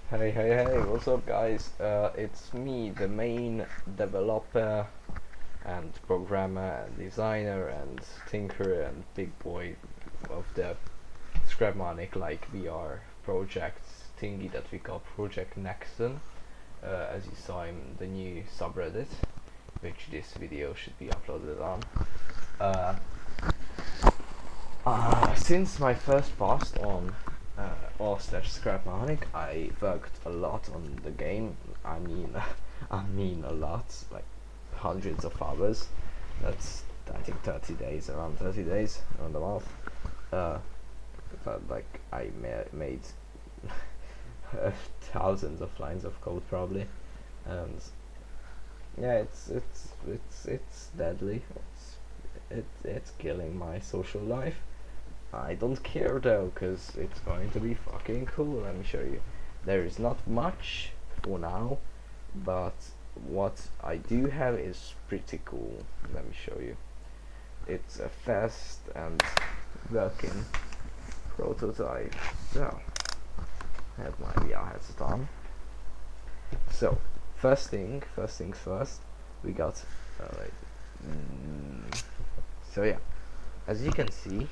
Hey, what's up guys? It's me, the main developer and programmer and designer and tinker and big boy of the Scrapmonic like VR project thingy that we call Project Nexon. As you saw in the new subreddit, which this video should be uploaded on. Since my first post on r/Scrapmonic, I worked a lot on the game. I mean a lot, like hundreds of hours. That's I think 30 days, around 30 days, around a month. But like I made thousands of lines of code probably, and yeah, it's deadly. It's killing my social life. I don't care though, cause it's going to be fucking cool. Let me show you. There is not much for now, but what I do have is pretty cool. Let me show you. It's a fast and working prototype. So, I have my VR headset on. So, first things first. We got. So yeah, as you can see,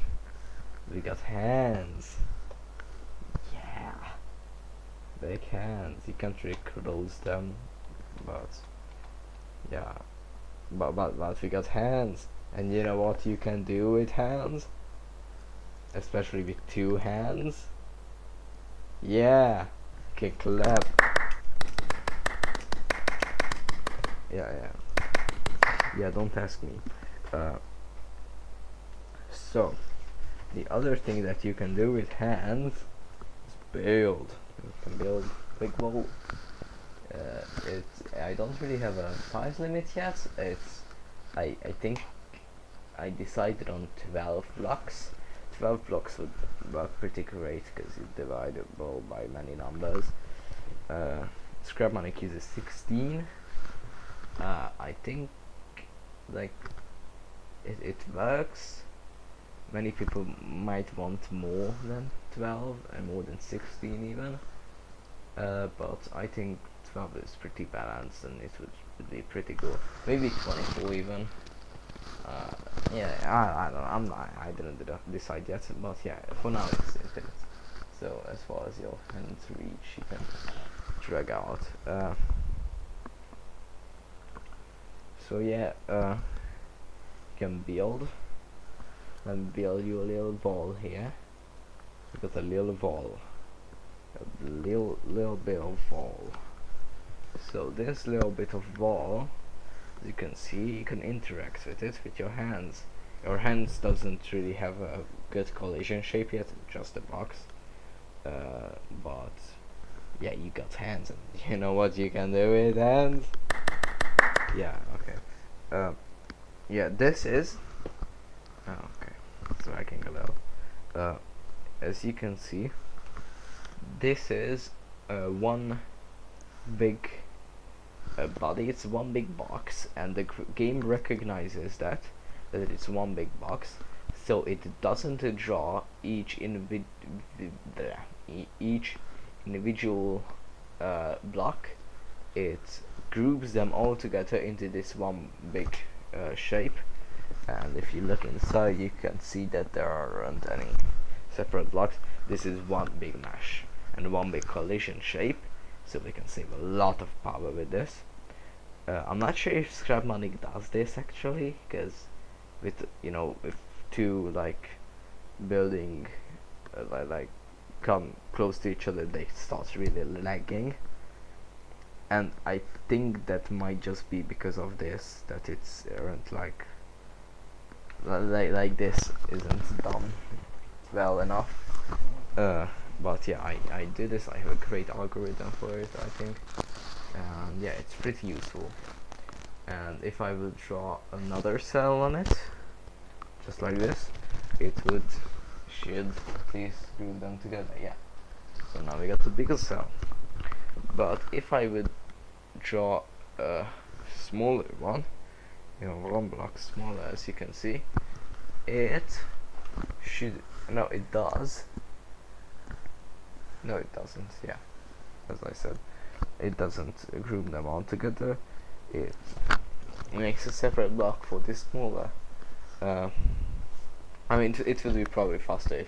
we got hands. Yeah, big hands. You can't really close them, but yeah, but we got hands. And you know what you can do with hands, especially with two hands? Yeah, okay, clap. Yeah. Don't ask me. So the other thing that you can do with hands is build. You can build big wall. I don't really have a size limit yet. I think I decided on 12 blocks. 12 blocks would work pretty great because it's divisible by many numbers. Scrapmonic uses 16. I think like it works. Many people might want more than 12 and more than 16 even, but I think 12 is pretty balanced and it would be pretty good. Maybe 24 even. Yeah, I don't know. I didn't decide yet, but yeah, for now it's infinite. So as far as your hands reach, you can drag out. So yeah, you can build. Let me build you a little ball here. We got a little ball, a little bit of ball. So this little bit of ball, as you can see, you can interact with it with your hands. Your hands doesn't really have a good collision shape yet, just a box. But yeah, you got hands, and you know what you can do with hands. Yeah, okay. Yeah, this is. Oh, okay, so I can go low. As you can see, this is one big body. It's one big box, and the game recognizes that it's one big box, so it doesn't draw each individual block. It groups them all together into this one big shape. And if you look inside, you can see that there aren't any separate blocks. This is one big mesh and one big collision shape, so we can save a lot of power with this. I'm not sure if Scrapmonic does this actually, because with with two like building like come close to each other, they start really lagging. And I think that might just be because of this, that it's aren't like this isn't done well enough. But yeah, I do this. I have a great algorithm for it, I think, and yeah, it's pretty useful. And if I would draw another cell on it, just like this, it should please group them together. Yeah. So now we got the bigger cell. But if I would draw a smaller one, one block smaller, as you can see, it should, no, it does. No, it doesn't. Yeah, as I said, it doesn't group them all together. It makes a separate block for this smaller. I mean, it will be probably faster if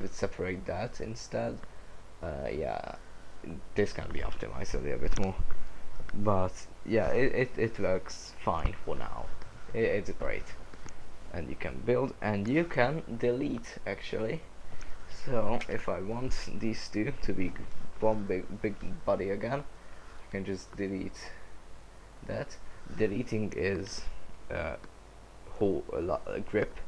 it separate that instead. Yeah, this can be optimized a little bit more, but yeah, it works fine for now. It's great, and you can build and you can delete actually. So if I want these two to be one big body again, I can just delete that. Deleting is hold a grip,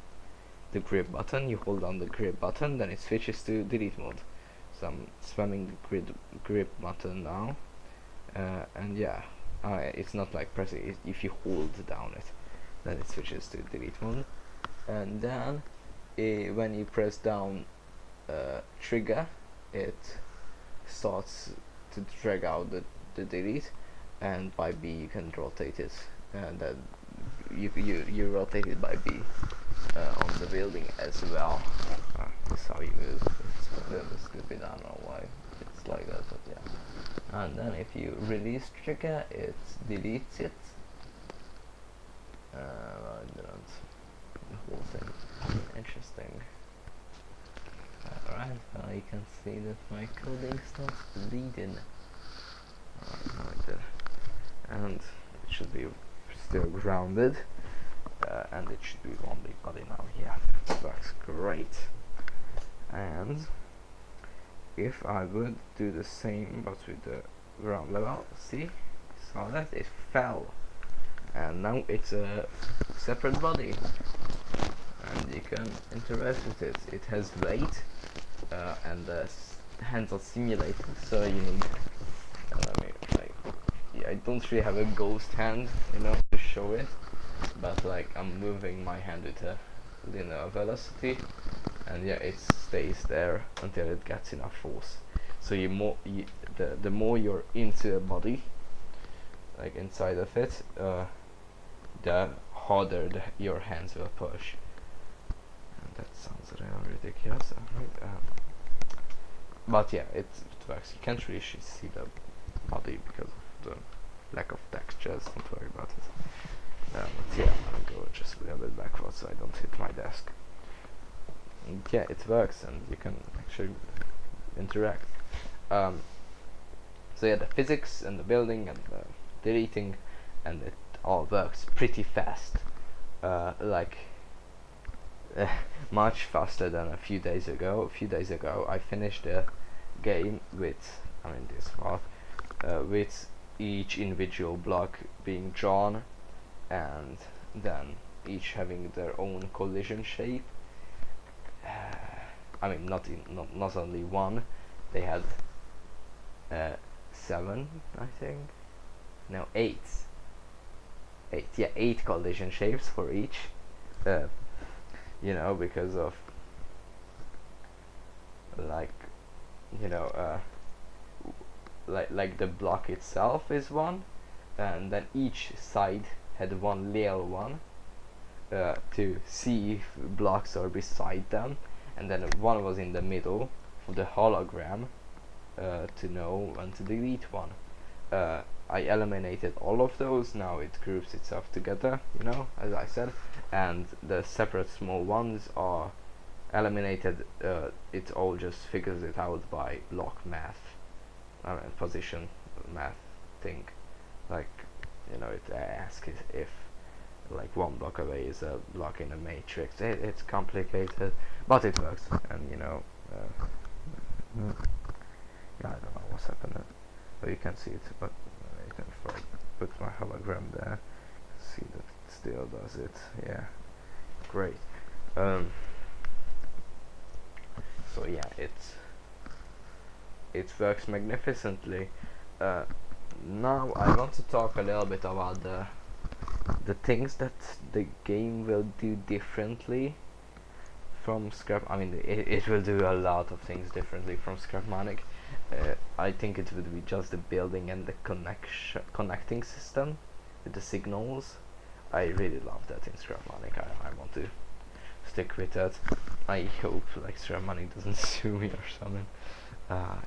the grip button. You hold on the grip button, then it switches to delete mode. So I'm spamming the grip button now, and yeah, it's not like pressing it. If you hold down it, then it switches to delete mode, and then when you press down trigger, it starts to drag out the delete, and by B you can rotate it, and then you rotate it by B on the building as well. That's how you move. It's a little bit stupid, I don't know why it's like that, but yeah. And then if you release trigger, it deletes it. Well, I didn't. The whole thing. Interesting. Alright, well you can see that my coding stops bleeding. Alright, like that. And it should be still grounded. And it should be one big body now. Yeah, that's great. And if I would do the same but with the ground level, see, saw that it fell, and now it's a separate body, and you can interact with it. It has weight, and the hands are simulated, so you need. Let me like, yeah, I don't really have a ghost hand, you know, to show it, but like I'm moving my hand with a linear velocity, and yeah, it stays there until it gets enough force. So the more you're into a body, like inside of it, the harder your hands will push. And that sounds really ridiculous, right? But yeah, it works. You can't really see the body because of the lack of textures. Don't worry about it. But yeah, I'll go just a little bit backwards so I don't hit my desk. And yeah, it works, and you can actually interact. So yeah, the physics and the building and the deleting, and it all works pretty fast. Like much faster than a few days ago. A few days ago, I finished a game with, I mean, this part, with each individual block being drawn, and then each having their own collision shape. I mean, not only one, they had 7, I think. No, 8. 8, yeah, 8 collision shapes for each. You know, because of like, you know, like the block itself is one, and then each side had one little one to see if blocks are beside them, and then one was in the middle for the hologram to know when to delete one. I eliminated all of those. Now it groups itself together, you know, as I said, and the separate small ones are eliminated. It all just figures it out by block math, position math thing. Like, you know, it asks if like one block away is a block in a matrix. It's complicated, but it works. And you know, yeah, I don't know what's happening, but you can see it. But you can, if I put my hologram there, see that it still does it. Yeah, great. So yeah, it works magnificently. Now I want to talk a little bit about the things that the game will do differently from Scrap. I mean, it will do a lot of things differently from Scrapmonic. I think it would be just the building and the connecting system with the signals. I really love that in Scrapmonic. I want to stick with that. I hope like Scrapmonic doesn't sue me or something. Yeah,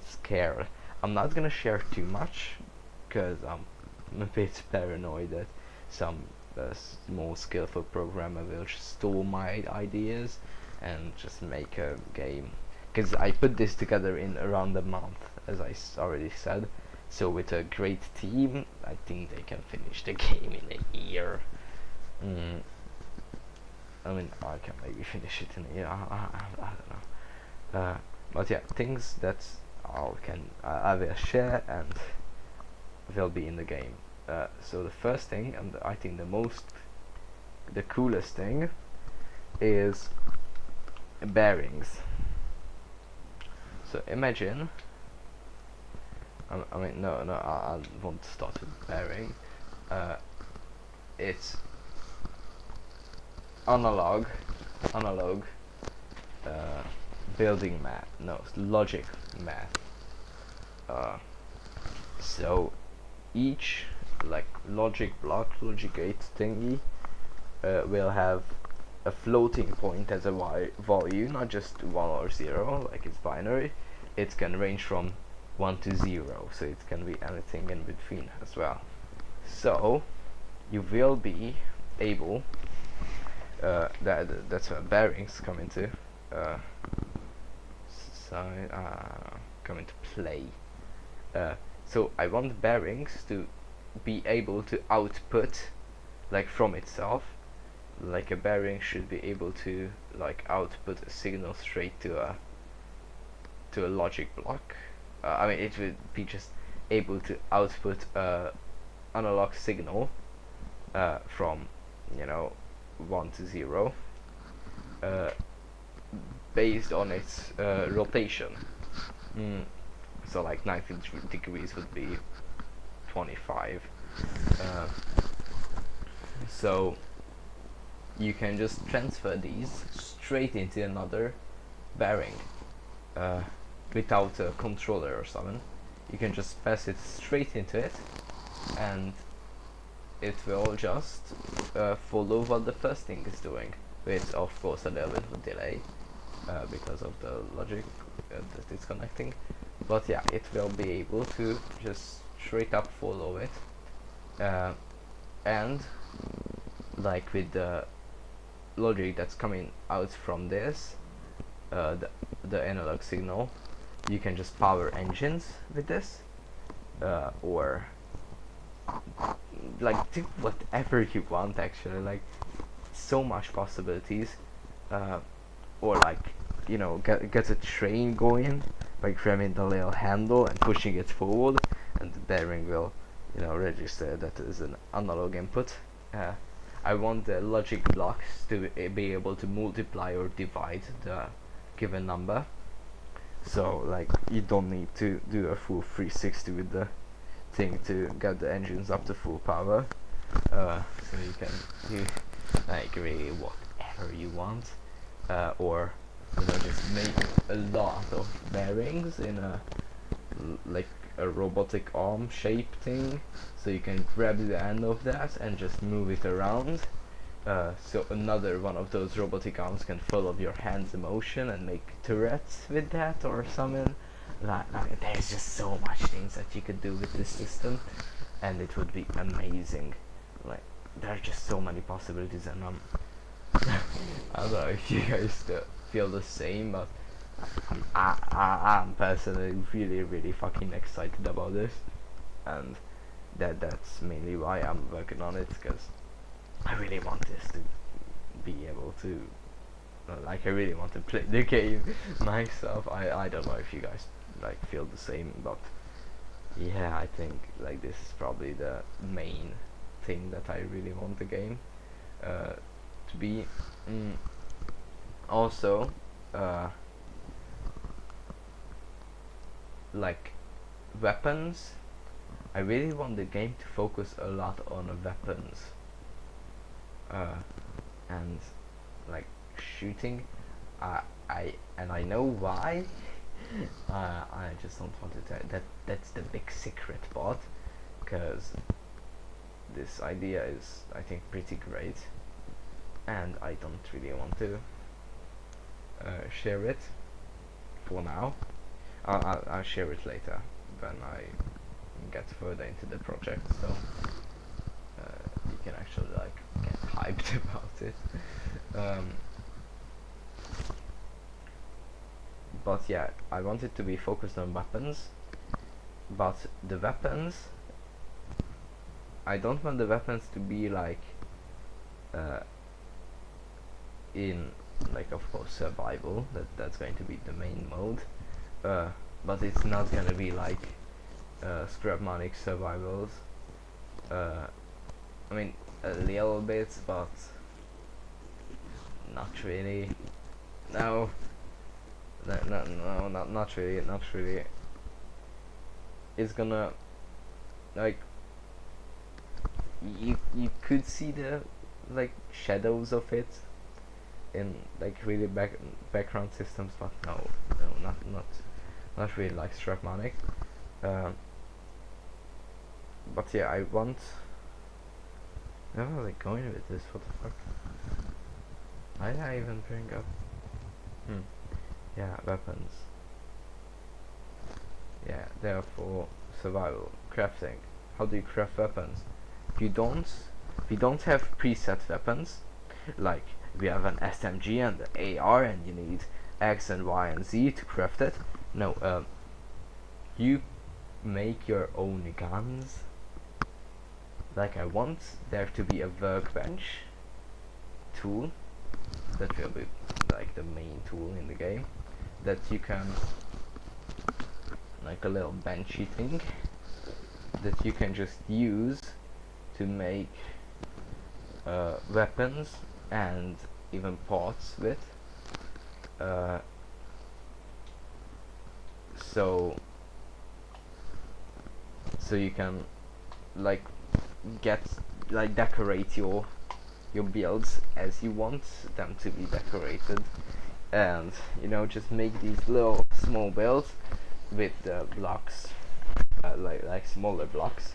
scared. I'm not gonna share too much because I'm a bit paranoid that some small skillful programmer will just steal my ideas and just make a game. Because I put this together in around a month, as I already said. So with a great team, I think they can finish the game in a year. I mean, I can maybe finish it in a year. I don't know. But yeah, things that I will share and will be in the game. So the first thing, and I think the coolest thing, is bearings. So imagine. I mean, no, I want to start with bearing. It's analog uh, building math. No, it's logic math. So each like logic block, logic gate thingy will have a floating point as a value, not just 1 or 0 like it's binary. It can range from 1 to 0, so it can be anything in between as well. So you will be able that's where bearings come into come into play. So I want bearings to be able to output like from itself. Like a bearing should be able to like output a signal straight to a logic block. I mean, it would be just able to output a analog signal from 1 to 0 based on its rotation. So like 90 degrees would be 25. So you can just transfer these straight into another bearing without a controller or something. You can just pass it straight into it and it will just follow what the first thing is doing, with of course a little bit of a delay because of the logic that it's connecting. But yeah, it will be able to just straight up follow it, and like with the logic that's coming out from this, the analog signal, you can just power engines with this, or like do whatever you want actually, like so much possibilities, or like get a train going by grabbing the little handle and pushing it forward, and the bearing will register that as an analog input. I want the logic blocks to be able to multiply or divide the given number, so like you don't need to do a full 360 with the thing to get the engines up to full power. So you can do like really whatever you want, or just make a lot of bearings in like a robotic arm shape thing, so you can grab the end of that and just move it around, so another one of those robotic arms can follow your hands motion and make turrets with that or something. Like there's just so much things that you could do with this system, and it would be amazing. Like there are just so many possibilities, and I don't know if you guys feel the same, but I'm personally really fucking excited about this, and that's mainly why I'm working on it, because I really want this to be able to like I really want to play the game myself. I don't know if you guys like feel the same, but yeah, I think like this is probably the main thing that I really want the game to be. Also like weapons, I really want the game to focus a lot on weapons, and like shooting. I know why. I just don't want to tell that's the big secret part, because this idea is, I think, pretty great, and I don't really want to share it for now. I'll share it later when I get further into the project, so you can actually like get hyped about it. Um, but yeah, I want it to be focused on weapons, but the weapons, I don't want the weapons to be like uh, in like, of course, survival. That's going to be the main mode, but it's not gonna be like Scrapmonic survivals. uh, I mean, a little bit, but not really. No, not really, not really. It's gonna, like, you could see the like shadows of it in like really background systems, but no, not really like Strapmonic. Um, but yeah, I want. Where was I going with this? What the fuck? Why did I even bring up? Yeah, weapons. Yeah, therefore survival, crafting. How do you craft weapons? If you don't, if you don't have preset weapons, like we have an SMG and an AR, and you need X and Y and Z to craft it. No, you make your own guns. Like, I want there to be a workbench tool that will be like the main tool in the game, that you can, like a little benchy thing that you can just use to make weapons and even parts with. Uh, so you can like get like decorate your builds as you want them to be decorated, and just make these little small builds with blocks, like smaller blocks.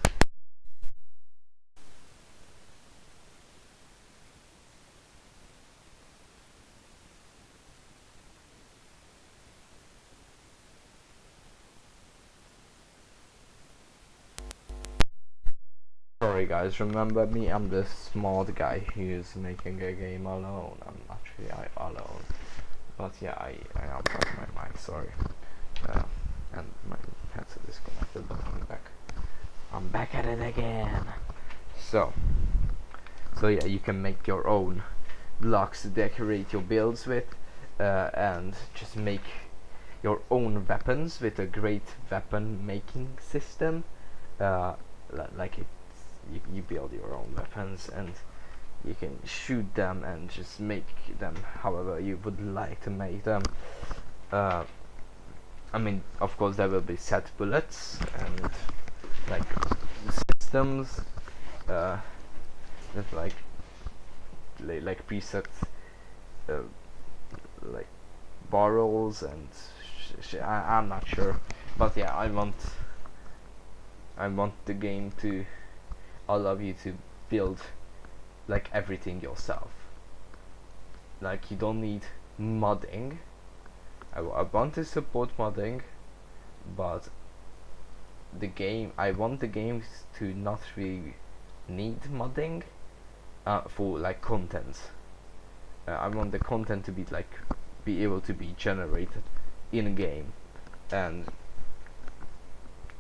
Sorry guys, remember me, I'm the smart guy who's making a game alone. I'm actually alone. But yeah, I unplugged my mic, sorry. And my headset is disconnected, but I'm back. I'm back at it again. So yeah, you can make your own blocks to decorate your builds with, and just make your own weapons with a great weapon making system. Like you build your own weapons, and you can shoot them and just make them however you would like to make them. I mean, of course there will be set bullets and like systems with like preset uh, like barrels and I'm not sure, but yeah, I want the game to allow you to build like everything yourself. Like, you don't need modding. I want to support modding, but I want the games to not really need modding for like content. I want the content to be able to be generated in game, and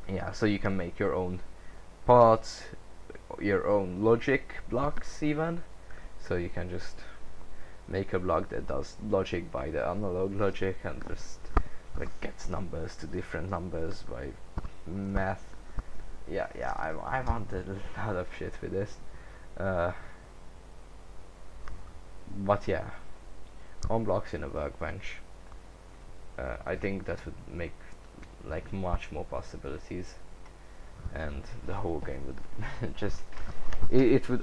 yeah, so you can make your own parts, your own logic blocks even. So you can just make a block that does logic by the analog logic, and just like gets numbers to different numbers by math. Yeah, I want a lot of shit with this. But yeah, on blocks in a workbench. I think that would make like much more possibilities, and the whole game would just it would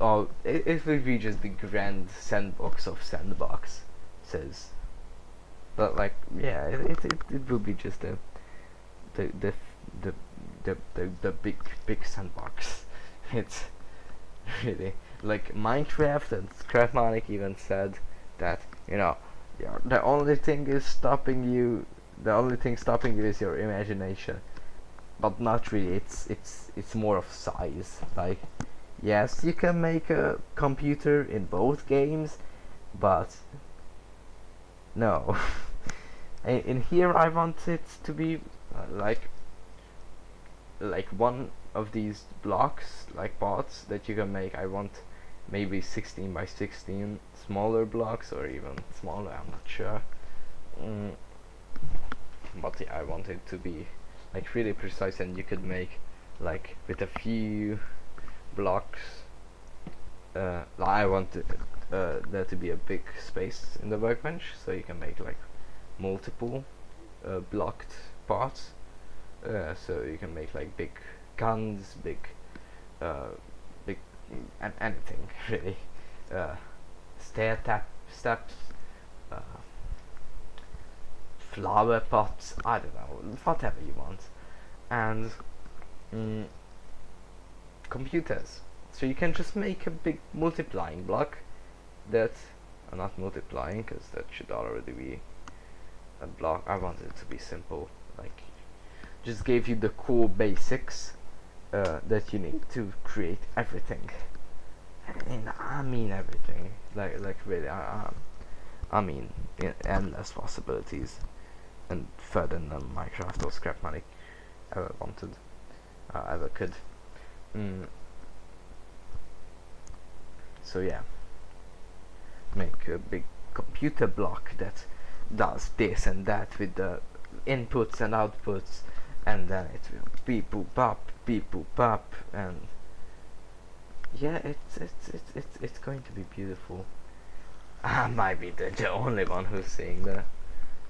be just the grand sandbox of sandboxes. But like, yeah, it would be just the the the the big sandbox. It's really like Minecraft, and Scrapmonic even said that the only thing is stopping you the only thing stopping you is your imagination, but not really. It's more of size. Like, yes, you can make a computer in both games, but no. In here, I want it to be like one of these blocks, like pots that you can make. I want maybe 16 by 16 smaller blocks, or even smaller, I'm not sure. But yeah, I want it to be like really precise, and you could make like with a few blocks. I want there to be a big space in the workbench, so you can make like multiple blocked parts. So you can make like big guns, big anything really. Steps, uh, flower pots. I don't know, whatever you want, and computers. So you can just make a big multiplying block that, not multiplying, because that should already be a block. I want it to be simple, like just gave you the core basics that you need to create everything. And I mean everything, like really, I mean endless possibilities, and further than Minecraft or Scrap Money ever wanted, ever could. So yeah, make a big computer block that does this and that with the inputs and outputs, and then it will beep boop pop, and yeah, it's going to be beautiful. I might be the only one who's seeing the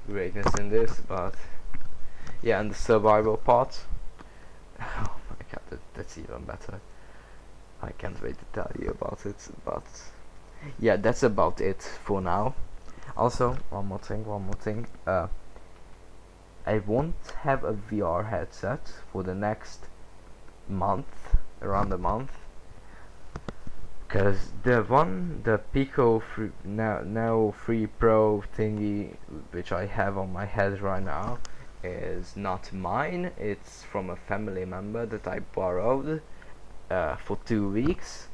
greatness in this, but yeah, and the survival part. Oh my god, that's even better. I can't wait to tell you about it, but yeah, that's about it for now. Also, one more thing. I won't have a VR headset for the next month, around a month, because the Pico now 3 Pro thingy, which I have on my head right now, is not mine. It's from a family member that I borrowed for 2 weeks,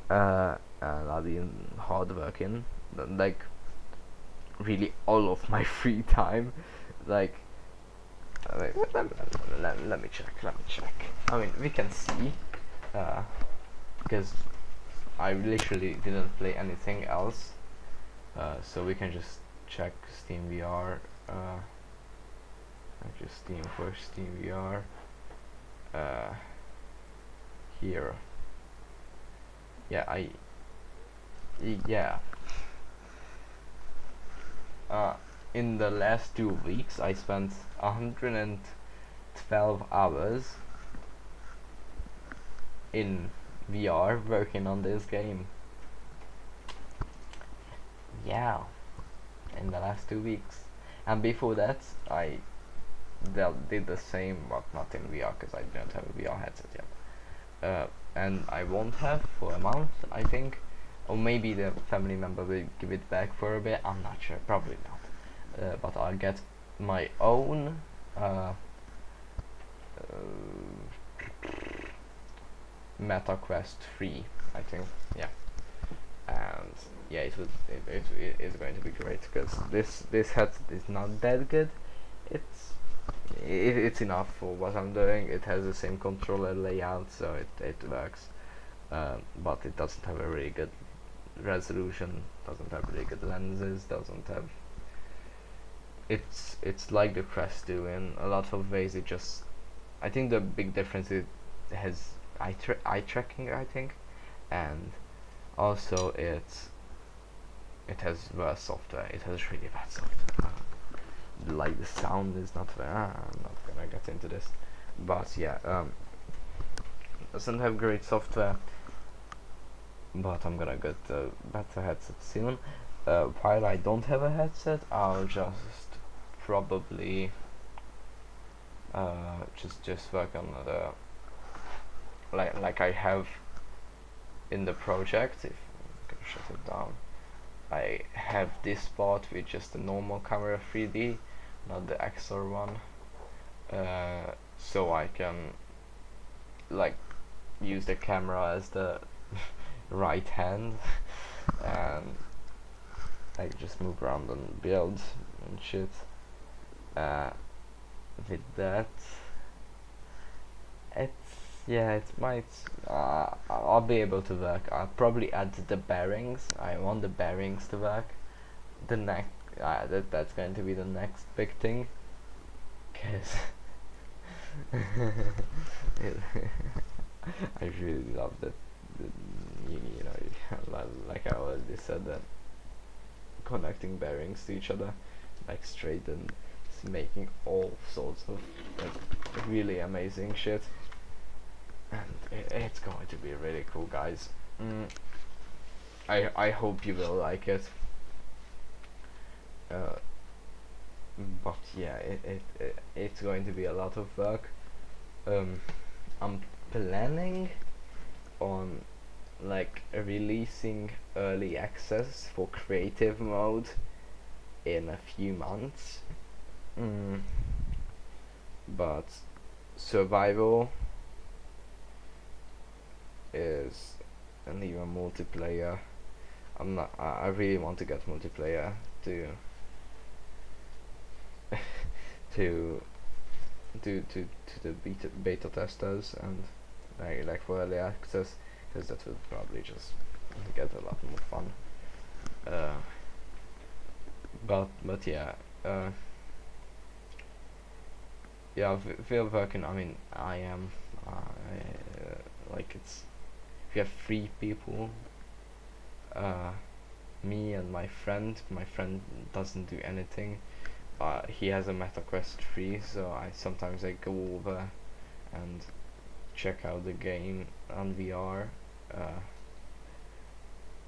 and I've been hard working, like really all of my free time. Like, wait, let me check. I mean, we can see, because I literally didn't play anything else, so we can just check Steam VR. Just Steam first, Steam VR. Here. Yeah, yeah. In the last 2 weeks, I spent 112 hours in VR working on this game. Yeah, in the last 2 weeks, and before that, I did the same, but not in VR because I don't have a VR headset yet. And I won't have for a month, I think, or maybe the family member will give it back for a bit. I'm not sure, probably not. But I'll get my own Meta Quest 3, I think. Yeah, and yeah, it is going to be great, because this headset is not that good. It's enough for what I'm doing. It has the same controller layout, so it works, but it doesn't have a really good resolution, doesn't have really good lenses, doesn't have, it's like the Quest 2 in a lot of ways. It just, I think the big difference is it has eye tracking, I think, and also it has worse software. It has really bad software. Like the sound is not very, I'm not gonna get into this, but yeah, doesn't have great software, but I'm gonna get a better headset soon. While I don't have a headset, I'll just probably just work on the like I have in the project. If I can shut it down, I have this part with just a normal camera 3D, not the XR one, so I can like use the camera as the right hand and like just move around and build and shit. With that, it's yeah, it might. I'll be able to work. I'll probably add the bearings. I want the bearings to work. The next, that's going to be the next big thing, cause I really love that. You know, like I already said, that connecting bearings to each other, like straight, and making all sorts of like really amazing shit. And it's going to be really cool, guys. I hope you will like it. But yeah, it's going to be a lot of work. I'm planning on like releasing early access for creative mode in a few months. But survival is, and even multiplayer, I really want to get multiplayer to to the beta testers, and like for early access, because that will probably just get a lot more fun. But yeah, yeah, we're working. I mean, I am like it's, if you have 3 people, me and my friend. My friend doesn't do anything. He has a MetaQuest 3, so sometimes I go over and check out the game on VR.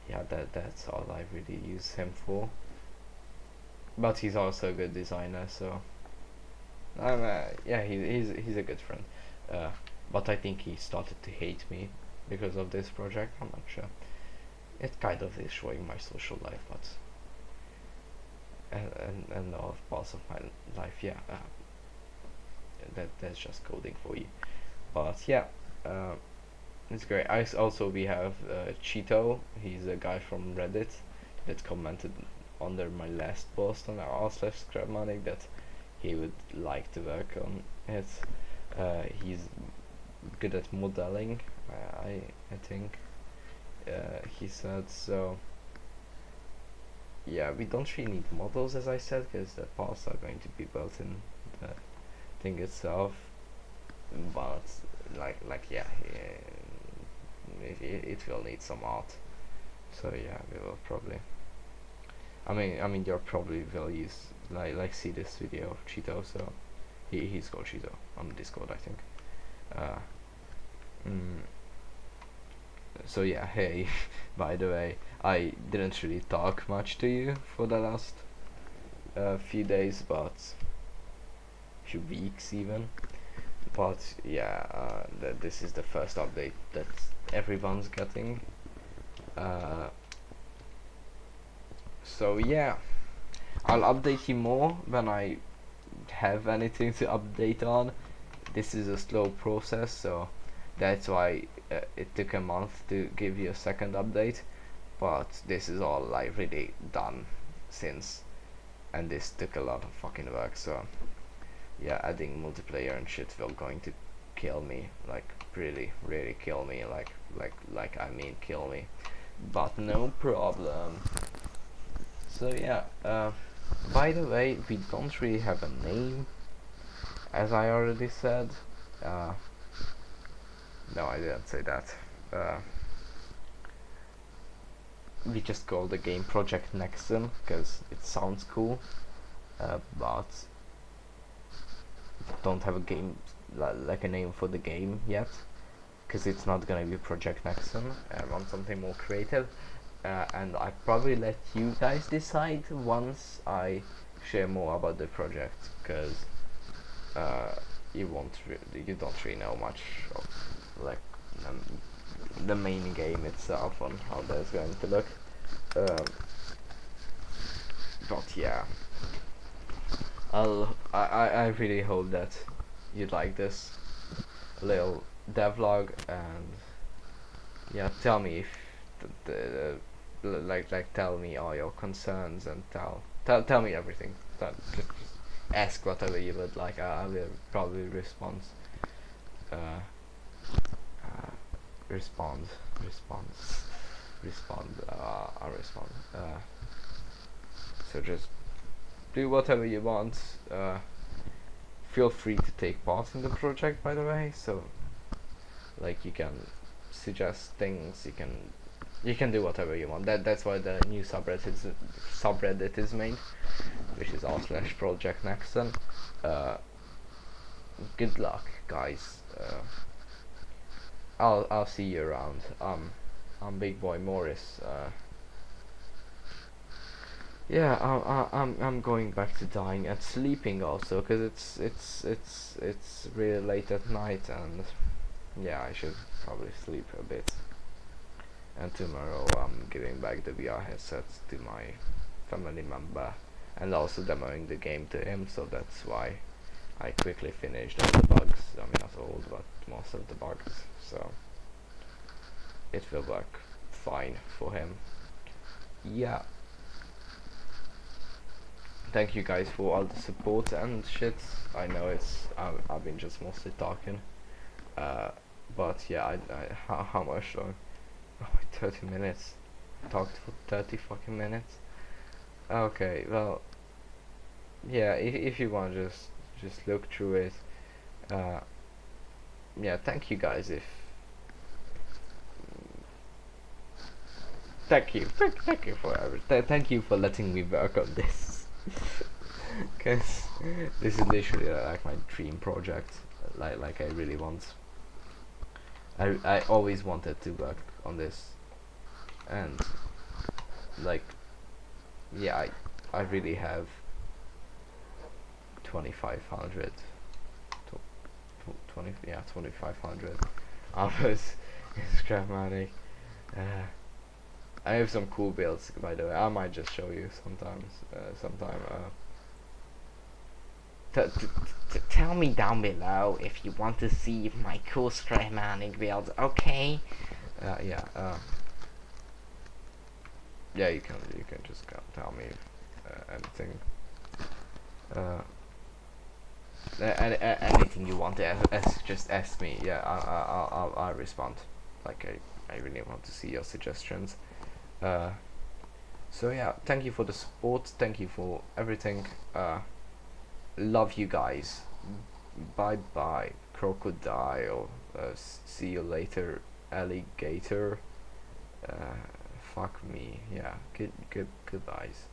Yeah, that's all I really use him for. But he's also a good designer, so yeah, he's a good friend. But I think he started to hate me because of this project. I'm not sure. It kind of is showing my social life, but and all parts of my life, yeah. That's just coding for you. But yeah, it's great. Also we have Cheeto. He's a guy from Reddit that commented under my last post on r/scrapmatic that he would like to work on it. He's good at modeling. I think he said so. Yeah, we don't really need models, as I said, because the parts are going to be built in the thing itself. But like yeah, it will need some art. So yeah, we will probably. I mean, you probably will use see this video of Cheeto. So he's called Cheeto on Discord, I think. So yeah, hey, by the way, I didn't really talk much to you for the last few days, but few weeks even. But yeah, this is the first update that everyone's getting. So yeah, I'll update you more when I have anything to update on. This is a slow process, so that's why it took a month to give you a second update. But this is all like really done since, and this took a lot of fucking work. So yeah, adding multiplayer and shit will going to kill me, like really kill me, like I mean kill me, but no problem. So yeah, by the way, we don't really have a name, as I already said. No, I didn't say that. We just call the game Project Nexon because it sounds cool, but don't have a game like a name for the game yet, because it's not gonna be Project Nexon. I want something more creative, and I probably let you guys decide once I share more about the project, because you don't really know much of like the main game itself on how that's going to look. But yeah, I really hope that you like this little devlog, and yeah, tell me if like tell me all your concerns, and tell me everything. Just ask whatever you would like. I will probably uh, uh, respond respond I'll respond. So just do whatever you want. Feel free to take part in the project, by the way. So like you can suggest things, you can do whatever you want. That's why the new subreddit is made, which is r/project Nexon. uh Good luck, guys. I'll see you around. I'm Big Boy Morris. Yeah, I'm going back to dying and sleeping also, because it's really late at night, and yeah, I should probably sleep a bit. And tomorrow I'm giving back the VR headsets to my family member, and also demoing the game to him, so that's why I quickly finished all the bugs. I mean, not all, but most of the bugs, so it will work fine for him. Yeah, thank you guys for all the support and shit. I know I've been just mostly talking, uh, but yeah, how much long? Oh, 30 minutes. Talked for 30 fucking minutes. Okay, well, yeah. If you want, just look through it. Uh, yeah. Thank you guys. If thank you for everything. Thank you for letting me work on this. Cause this is literally like my dream project. Like I really want. I always wanted to work on this, and like yeah, I really have 2500 20, yeah, 2500 hours in Scrapmatic. uh, I have some cool builds, by the way. I might just show you sometime. Tell me down below if you want to see my cool Scrapmatic builds, okay? Yeah, yeah, you can just tell me anything. Uh, anything you want to just ask me. Yeah, I'll respond. Like I really want to see your suggestions. Uh, so yeah, thank you for the support. Thank you for everything. Love you guys. Bye bye, crocodile. See you later, alligator. Fuck me. Yeah. Goodbyes.